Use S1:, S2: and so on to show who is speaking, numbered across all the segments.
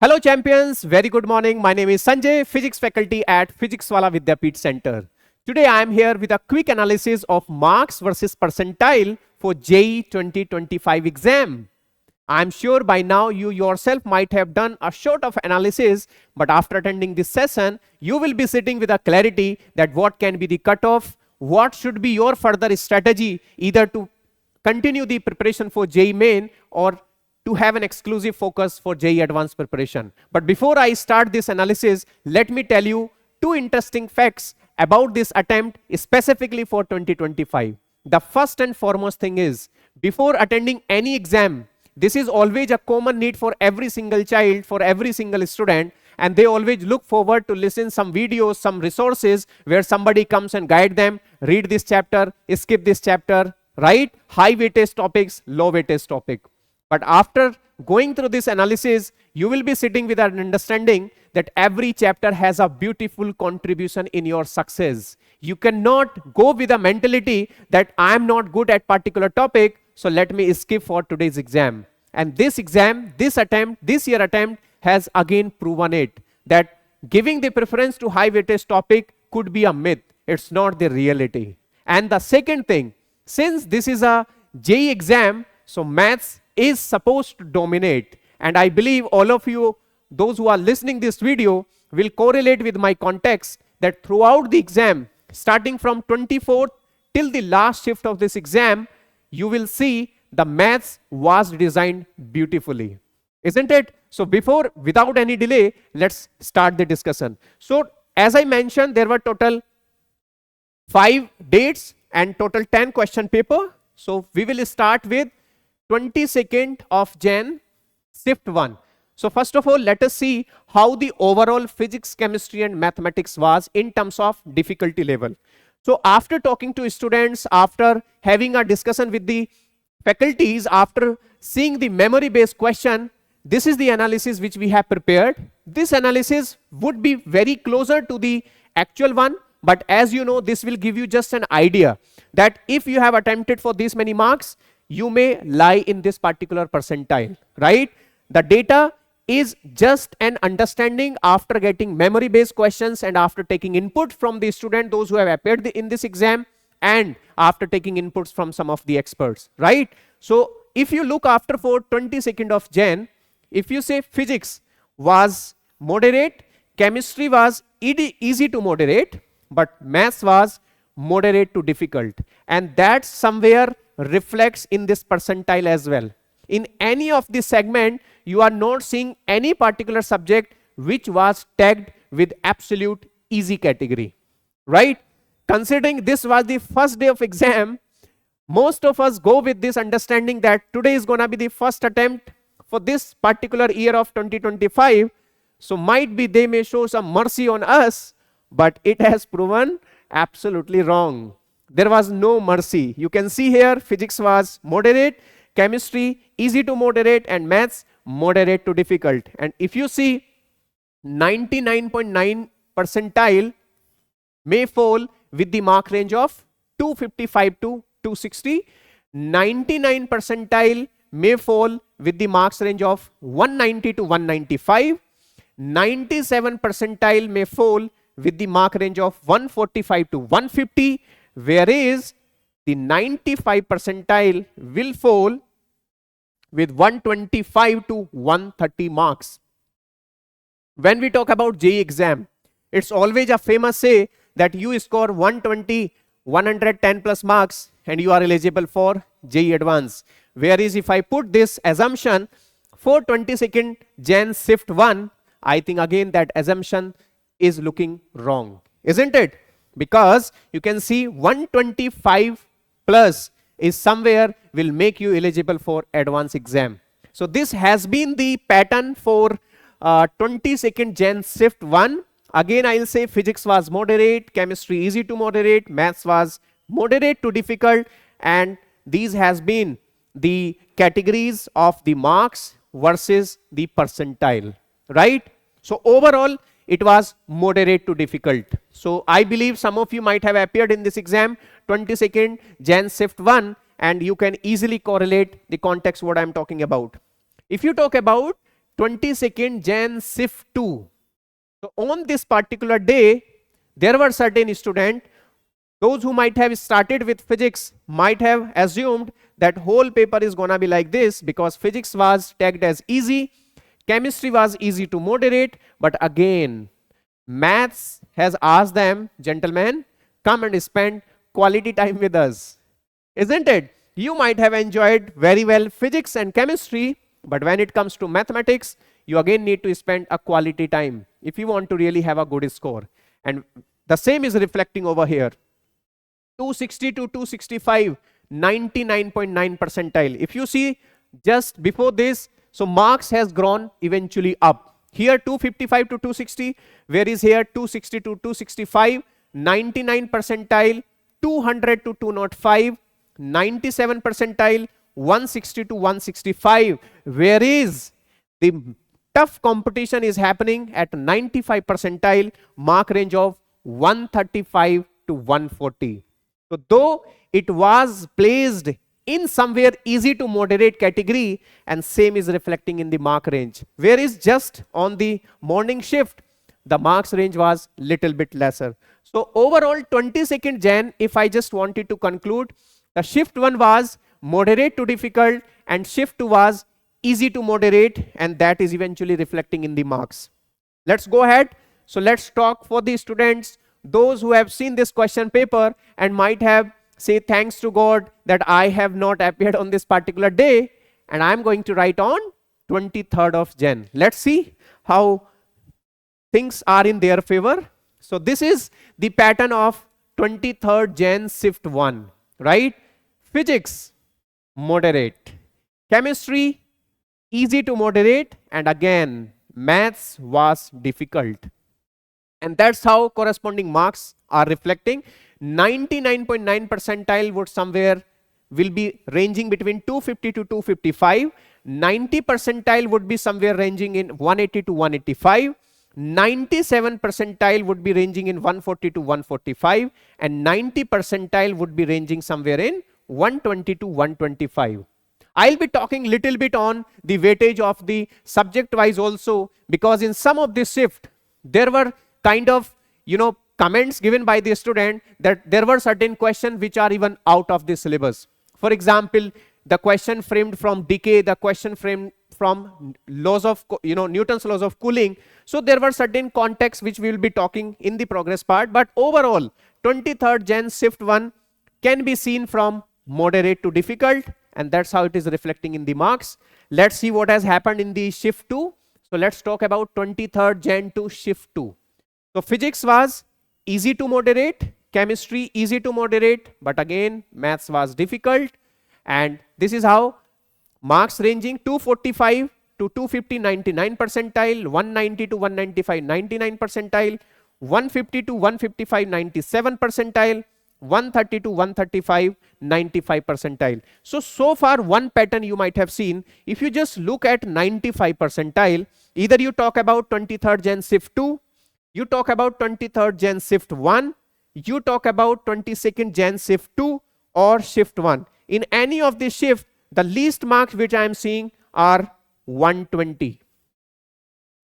S1: Hello champions, very good morning. My name is Sanjay, physics faculty at Physics Wala Vidyapeeth Center. Today I am here with a quick analysis of marks versus percentile for JEE 2025 exam. I am sure by now you yourself might have done a sort of analysis, but after attending this session, you will be sitting with a clarity that what can be the cutoff, what should be your further strategy either to continue the preparation for JEE Main or to have an exclusive focus for JEE Advanced preparation. But before I start this analysis, let me tell you two interesting facts about this attempt specifically for 2025. The first and foremost thing is, before attending any exam, this is always a common need for every single child, for every single student, and they always look forward to listen some videos, some resources where somebody comes and guide them, read this chapter, skip this chapter, right? High weightage topics, low weightage topic. But after going through this analysis, you will be sitting with an understanding that every chapter has a beautiful contribution in your success. You cannot go with a mentality that I am not good at particular topic, so let me skip for today's exam. And this exam, this attempt, this year attempt has again proven it, that giving the preference to high weightage topic could be a myth. It's not the reality. And the second thing, since this is a JEE exam, so maths is supposed to dominate, and I believe all of you, those who are listening this video, will correlate with my context that throughout the exam, starting from 24th till the last shift of this exam, you will see the maths was designed beautifully, isn't it? So without any delay, let's start the discussion. So as I mentioned, there were total 5 dates and total 10 question paper. So we will start with 22nd of Jan, shift 1. So first of all, let us see how the overall physics, chemistry and mathematics was in terms of difficulty level. So after talking to students, after having a discussion with the faculties, after seeing the memory based question, this is the analysis which we have prepared. This analysis would be very closer to the actual one, but as you know, this will give you just an idea that if you have attempted for these many marks, you may lie in this particular percentile, right? The data is just an understanding after getting memory based questions and after taking input from the student, those who have appeared in this exam, and after taking inputs from some of the experts, right? So if you look after for 22nd of Jan, if you say physics was moderate, chemistry was easy to moderate, but maths was moderate to difficult, and that somewhere reflects in this percentile as well. In any of this segment, you are not seeing any particular subject which was tagged with absolute easy category, right? Considering this was the first day of exam, most of us go with this understanding that today is gonna be the first attempt for this particular year of 2025, so might be they may show some mercy on us, but it has proven absolutely wrong. There was no mercy. You can see here physics was moderate, chemistry easy to moderate, and maths moderate to difficult. And if you see 99.9 percentile may fall with the mark range of 255 to 260. 99 percentile may fall with the marks range of 190 to 195. 97 percentile may fall with the mark range of 145 to 150. Whereas the 95 percentile will fall with 125 to 130 marks. When we talk about JEE exam, it's always a famous say that you score 120, 110 plus marks and you are eligible for JEE Advanced. Whereas if I put this assumption for 22nd Jan shift 1, I think again that assumption is looking wrong, isn't it? Because you can see 125 plus is somewhere will make you eligible for advanced exam. So this has been the pattern for 22nd Jan shift 1. Again, I'll say physics was moderate, chemistry easy to moderate, maths was moderate to difficult, and these has been the categories of the marks versus the percentile, right? So overall, it was moderate to difficult. So I believe some of you might have appeared in this exam 22nd Jan shift 1, and you can easily correlate the context what I'm talking about. If you talk about 22nd Jan shift 2. So on this particular day, there were certain students, those who might have started with physics might have assumed that whole paper is gonna be like this because physics was tagged as easy, chemistry was easy to moderate, but again, maths has asked them, gentlemen, come and spend quality time with us. Isn't it? You might have enjoyed very well physics and chemistry, but when it comes to mathematics, you again need to spend a quality time if you want to really have a good score. And the same is reflecting over here. 260 to 265, 99.9 percentile. If you see just before this, so marks has grown eventually up. Here 255 to 260, where is here 260 to 265, 99 percentile, 200 to 205, 97 percentile, 160 to 165, where is the tough competition is happening at 95 percentile, mark range of 135 to 140. So though it was placed in somewhere easy to moderate category, and same is reflecting in the mark range, whereas just on the morning shift the marks range was little bit lesser. So overall 22nd Jan, if I just wanted to conclude, the shift 1 was moderate to difficult and shift 2 was easy to moderate, and that is eventually reflecting in the marks. Let's go ahead. So let's talk for the students, those who have seen this question paper and might have say thanks to God that I have not appeared on this particular day, and I'm going to write on 23rd of Jan. Let's see how things are in their favor. So this is the pattern of 23rd Jan shift 1, right? Physics, moderate. Chemistry, easy to moderate, and again maths was difficult. And that's how corresponding marks are reflecting. 99.9 percentile would somewhere will be ranging between 250 to 255. 90 percentile would be somewhere ranging in 180 to 185. 97 percentile would be ranging in 140 to 145. And 90 percentile would be ranging somewhere in 120 to 125. I'll be talking little bit on the weightage of the subject wise also, because in some of this shift there were kind of comments given by the student that there were certain questions which are even out of the syllabus. For example, the question framed from decay, the question framed from laws of Newton's laws of cooling. So there were certain contexts which we will be talking in the progress part, but overall 23rd Jan shift 1 can be seen from moderate to difficult, and that's how it is reflecting in the marks. Let's see what has happened in the shift 2. So let's talk about 23rd Jan to shift 2. So physics was easy to moderate, chemistry easy to moderate, but again maths was difficult. And this is how marks ranging 245 to 250, 99 percentile, 190 to 195, 99 percentile, 150 to 155, 97 percentile, 130 to 135, 95 percentile. So far one pattern you might have seen. If you just look at 95 percentile, either you talk about 23rd Jan shift 2, you talk about 23rd Jan shift 1, you talk about 22nd Jan shift 2 or shift 1. In any of the shift, the least marks which I am seeing are 120.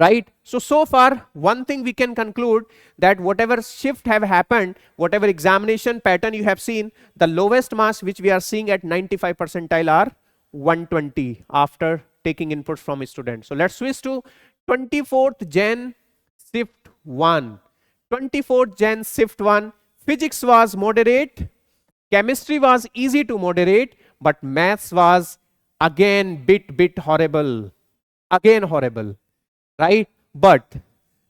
S1: Right? So far one thing we can conclude that whatever shift have happened, whatever examination pattern you have seen, the lowest marks which we are seeing at 95 percentile are 120 after taking inputs from students. So let's switch to 24th Jan shift 1. 24th Jan shift 1, physics was moderate, chemistry was easy to moderate, but maths was again bit horrible. Again horrible. Right? But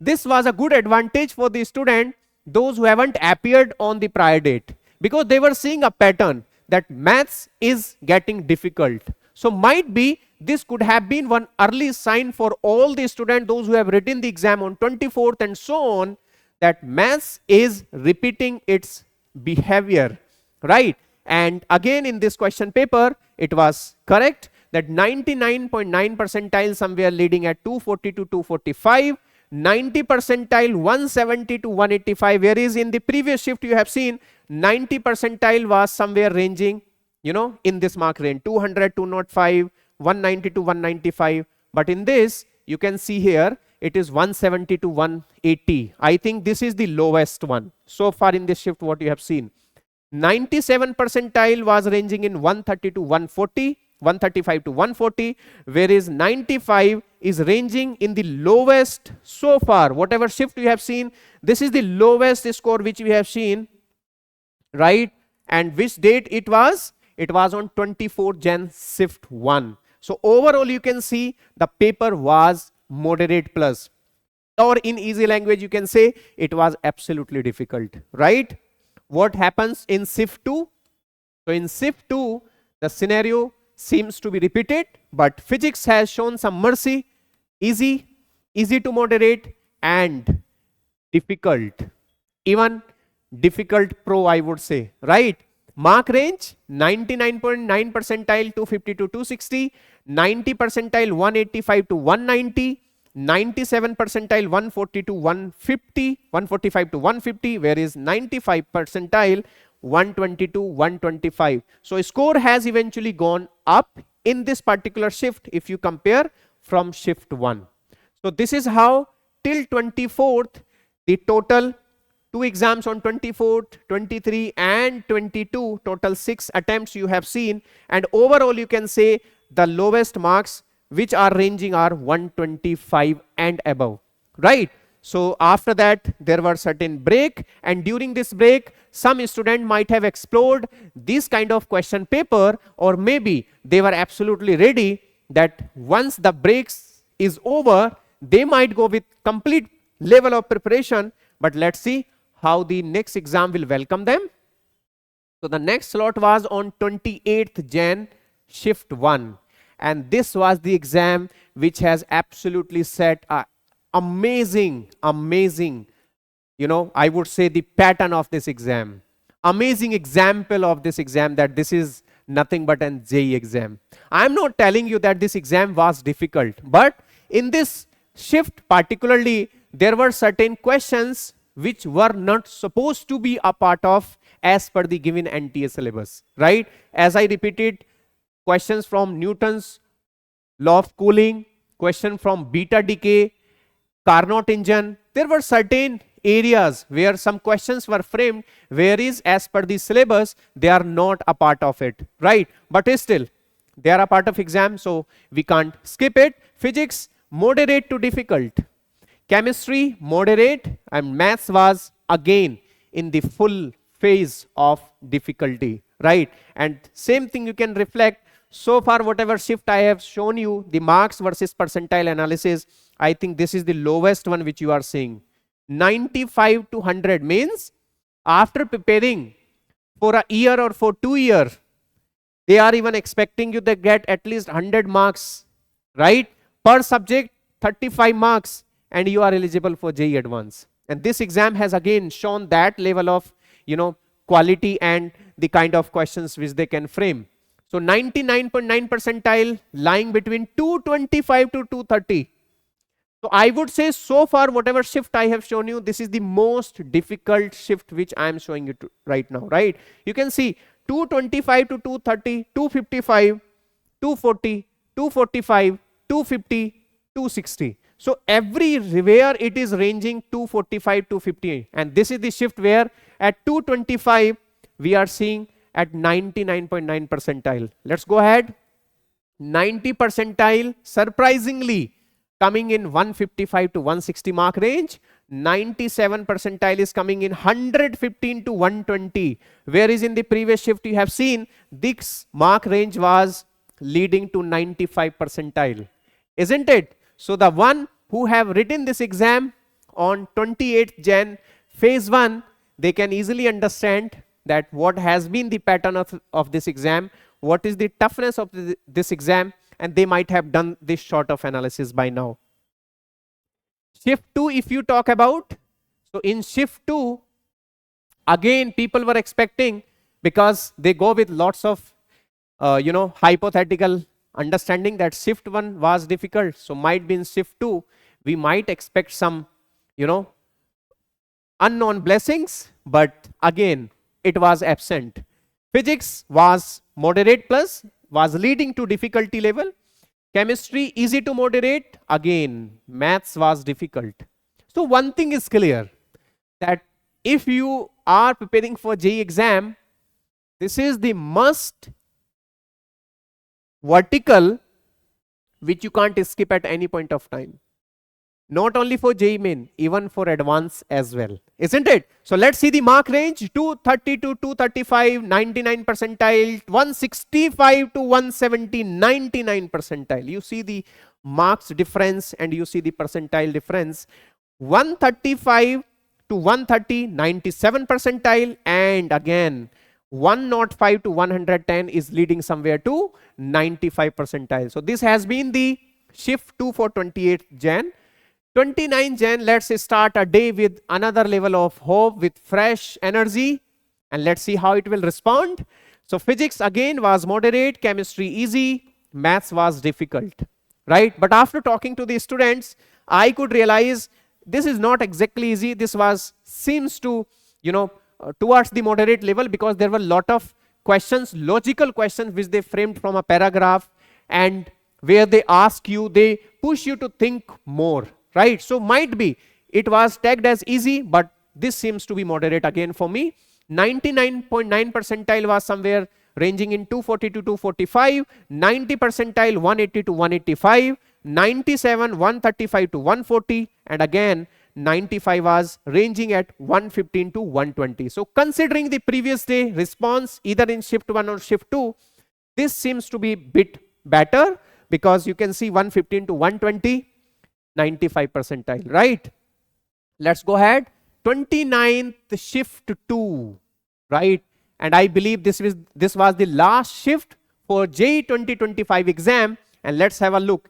S1: this was a good advantage for the student, those who haven't appeared on the prior date, because they were seeing a pattern that maths is getting difficult. So might be this could have been one early sign for all the students, those who have written the exam on 24th and so on, that maths is repeating its behavior, right? And again in this question paper, it was correct that 99.9 percentile somewhere leading at 240 to 245, 90 percentile 170 to 185, whereas in the previous shift you have seen 90 percentile was somewhere ranging, in this mark range, 200 to 205, 190 to 195. But in this, you can see here it is 170 to 180. I think this is the lowest one so far in this shift what you have seen. 97 percentile was ranging in 130 to 140, 135 to 140, whereas 95 is ranging in the lowest so far. Whatever shift we have seen, this is the lowest score which we have seen, right? And which date it was? It was on 24 Jan shift 1. So overall you can see the paper was moderate plus, or in easy language you can say it was absolutely difficult, right? What happens in shift 2? So in shift 2 the scenario seems to be repeated, but physics has shown some mercy. Easy to moderate, and difficult, even difficult pro I would say, right? Mark range 99.9 percentile 250 to 260, 90 percentile 185 to 190, 97 percentile 140 to 150, 145 to 150, whereas 95 percentile 120 to 125. So score has eventually gone up in this particular shift if you compare from shift 1. So this is how till 24th the total 2 exams on 24th, 23 and 22, total 6 attempts you have seen, and overall you can say the lowest marks which are ranging are 125 and above, right? So after that there were certain break, and during this break some student might have explored this kind of question paper, or maybe they were absolutely ready that once the breaks is over they might go with complete level of preparation. But let's see how the next exam will welcome them. So the next slot was on 28th Jan shift 1, and this was the exam which has absolutely set a amazing, I would say the pattern of this exam, amazing example of this exam, that this is nothing but an JEE exam. I am not telling you that this exam was difficult, but in this shift particularly there were certain questions which were not supposed to be a part of as per the given NTA syllabus, right? As I repeated, questions from Newton's law of cooling, question from beta decay, Carnot engine. There were certain areas where some questions were framed, whereas as per the syllabus they are not a part of it, right? But still they are a part of exam, so we can't skip it. Physics moderate to difficult, chemistry moderate, and maths was again in the full phase of difficulty, right? And same thing you can reflect so far. Whatever shift I have shown you, the marks versus percentile analysis, I think this is the lowest one which you are seeing. 95 to 100 means after preparing for a year or for 2 years, they are even expecting you to get at least 100 marks, right? Per subject 35 marks, and you are eligible for JEE Advanced. And this exam has again shown that level of quality and the kind of questions which they can frame. So 99.9 percentile lying between 225 to 230. So I would say so far whatever shift I have shown you, this is the most difficult shift which I am showing you right now, right? You can see 225 to 230, 255, 240, 245, 250, 260. So everywhere it is ranging 245 to 50, and this is the shift where at 225 we are seeing at 99.9 percentile. Let's go ahead. 90 percentile surprisingly coming in 155 to 160 mark range. 97 percentile is coming in 115 to 120, whereas in the previous shift you have seen this mark range was leading to 95 percentile, isn't it? So the one who have written this exam on 28th Jan phase 1, they can easily understand that what has been the pattern of this exam, what is the toughness of this exam, and they might have done this sort of analysis by now. Shift 2 if you talk about, so in shift 2 again people were expecting, because they go with lots of hypothetical understanding that shift 1 was difficult, so might be in shift 2 we might expect some unknown blessings, but again it was absent. Physics was moderate plus, was leading to difficulty level. Chemistry easy to moderate. Again, maths was difficult. So one thing is clear, that if you are preparing for JEE exam, this is the must vertical which you can't skip at any point of time. Not only for JEE Main, even for advanced as well, isn't it? So let's see the mark range: 230 to 235, 99 percentile, 165 to 170, 99 percentile. You see the marks difference and you see the percentile difference. 135 to 130, 97 percentile, and again 105 to 110 is leading somewhere to 95 percentile. So this has been the shift 2 for 28th Jan. 29 Jan, let's start a day with another level of hope, with fresh energy, and let's see how it will respond. So physics again was moderate, chemistry easy, maths was difficult, right? But after talking to the students, I could realize this is not exactly easy. This was seems to, towards the moderate level, because there were a lot of questions, logical questions, which they framed from a paragraph, and where they ask you, they push you to think more. Right? So might be it was tagged as easy, but this seems to be moderate again for me. 99.9 percentile was somewhere ranging in 240 to 245, 90 percentile 180 to 185, 97 135 to 140, and again 95 was ranging at 115 to 120. So considering the previous day response either in shift 1 or shift 2, this seems to be bit better, because you can see 115 to 120, 95 percentile, right? Let's go ahead. 29th shift 2, right? And I believe this was the last shift for JEE 2025 exam. And let's have a look.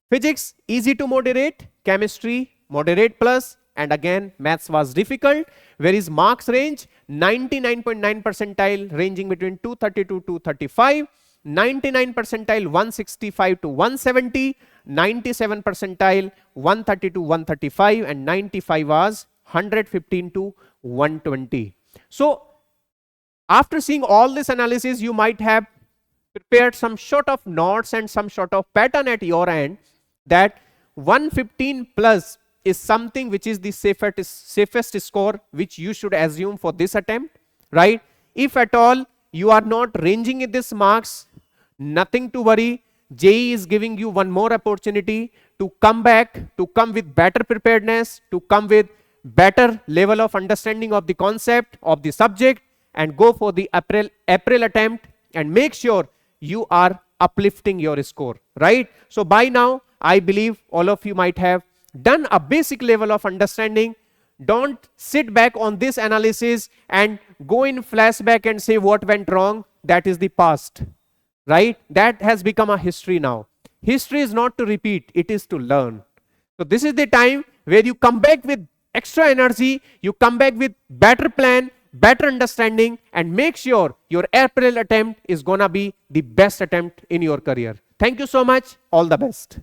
S1: Physics easy to moderate, chemistry moderate plus, and again maths was difficult. Where is marks range? 99.9 percentile ranging between 230 to 235, 99 percentile 165 to 170, 97 percentile 130 to 135, and 95 was 115 to 120. So after seeing all this analysis, you might have prepared some sort of notes and some sort of pattern at your end, that 115 plus is something which is the safest score which you should assume for this attempt, right? If at all you are not ranging in this marks, nothing to worry. JEE is giving you one more opportunity to come back, to come with better preparedness, to come with better level of understanding of the concept of the subject, and go for the April attempt, and make sure you are uplifting your score, right? So by now, I believe all of you might have done a basic level of understanding. Don't sit back on this analysis and go in flashback and say what went wrong. That is the past, right? That has become a history now. History is not to repeat, it is to learn. So this is the time where you come back with extra energy, you come back with better plan, better understanding, and make sure your April attempt is gonna be the best attempt in your career. Thank you so much. All the best.